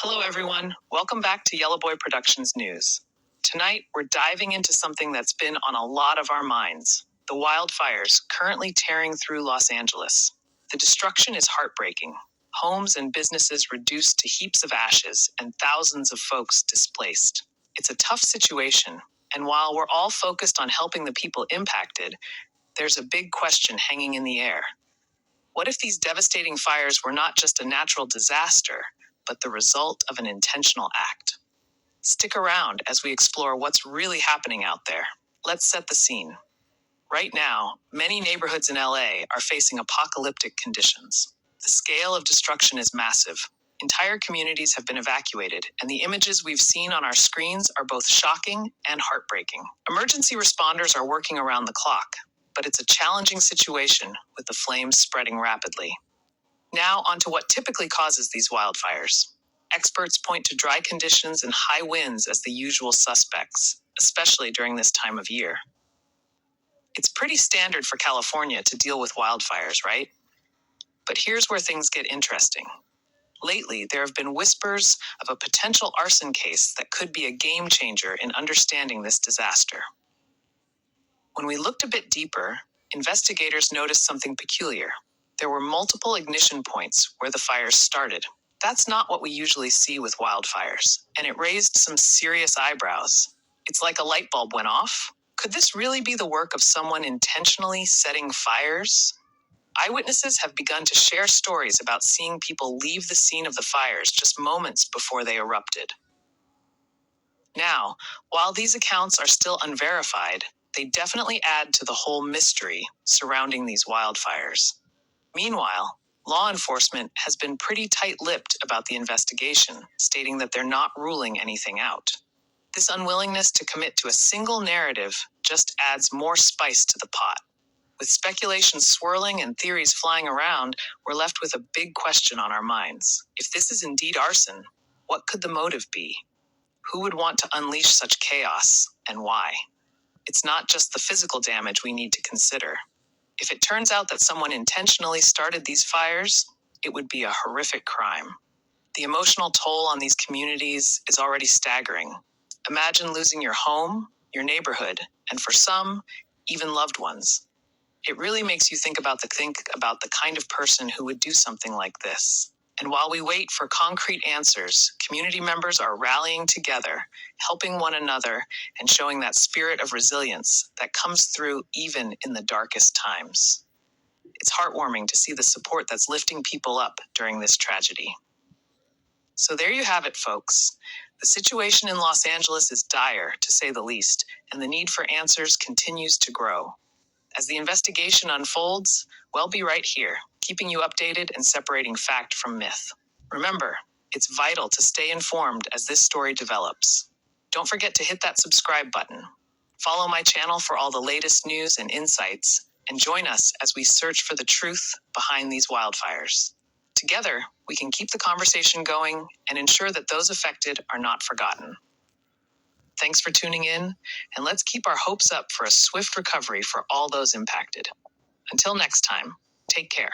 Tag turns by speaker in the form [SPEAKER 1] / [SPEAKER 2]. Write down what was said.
[SPEAKER 1] Hello, everyone. Welcome back to Yellow Boy Productions News. Tonight, we're diving into something that's been on a lot of our minds: the wildfires currently tearing through Los Angeles. The destruction is heartbreaking. Homes and businesses reduced to heaps of ashes and thousands of folks displaced. It's a tough situation, and while we're all focused on helping the people impacted, there's a big question hanging in the air. What if these devastating fires were not just a natural disaster, but the result of an intentional act? Stick around as we explore what's really happening out there. Let's set the scene. Right now, many neighborhoods in LA are facing apocalyptic conditions. The scale of destruction is massive. Entire communities have been evacuated, and the images we've seen on our screens are both shocking and heartbreaking. Emergency responders are working around the clock, but it's a challenging situation with the flames spreading rapidly. Now, onto what typically causes these wildfires. Experts point to dry conditions and high winds as the usual suspects, especially during this time of year. It's pretty standard for California to deal with wildfires, right? But here's where things get interesting. Lately, there have been whispers of a potential arson case that could be a game changer in understanding this disaster. When we looked a bit deeper, investigators noticed something peculiar. There were multiple ignition points where the fires started. That's not what we usually see with wildfires, and it raised some serious eyebrows. It's like a light bulb went off. Could this really be the work of someone intentionally setting fires? Eyewitnesses have begun to share stories about seeing people leave the scene of the fires just moments before they erupted. Now, while these accounts are still unverified, they definitely add to the whole mystery surrounding these wildfires. Meanwhile, law enforcement has been pretty tight-lipped about the investigation, stating that they're not ruling anything out. This unwillingness to commit to a single narrative just adds more spice to the pot. With speculation swirling and theories flying around, we're left with a big question on our minds. If this is indeed arson, what could the motive be? Who would want to unleash such chaos, and why? It's not just the physical damage we need to consider. If it turns out that someone intentionally started these fires, it would be a horrific crime. The emotional toll on these communities is already staggering. Imagine losing your home, your neighborhood, and for some, even loved ones. It really makes you think about the kind of person who would do something like this. And while we wait for concrete answers, community members are rallying together, helping one another, and showing that spirit of resilience that comes through even in the darkest times. It's heartwarming to see the support that's lifting people up during this tragedy. So there you have it, folks. The situation in Los Angeles is dire, to say the least, and the need for answers continues to grow. As the investigation unfolds, we'll be right here, keeping you updated and separating fact from myth. Remember, it's vital to stay informed as this story develops. Don't forget to hit that subscribe button. Follow my channel for all the latest news and insights, and join us as we search for the truth behind these wildfires. Together, we can keep the conversation going and ensure that those affected are not forgotten. Thanks for tuning in, and let's keep our hopes up for a swift recovery for all those impacted. Until next time, take care.